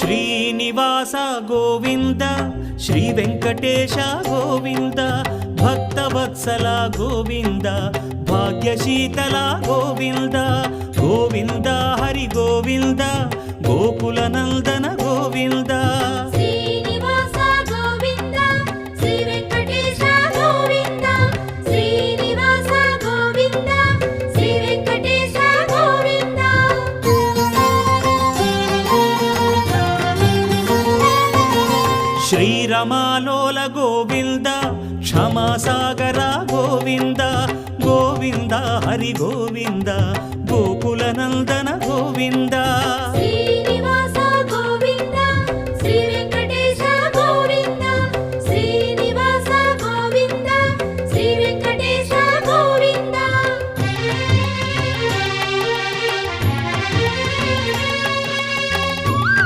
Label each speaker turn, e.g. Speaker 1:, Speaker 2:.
Speaker 1: Srinivasa Govinda Shri Venkatesha Govinda Bhaktavatsala Govinda భాగ్యశీతల Govinda Govinda Hari Govinda Gokula Nandana Govinda
Speaker 2: Srinivasa Govinda Shri Venkatesha Govinda Srinivasa Govinda Shri Venkatesha Govinda
Speaker 1: శ్రీరమాలోల Govinda క్షమాసాగర Govinda Govinda Hari Govinda Gokula Nandana Govinda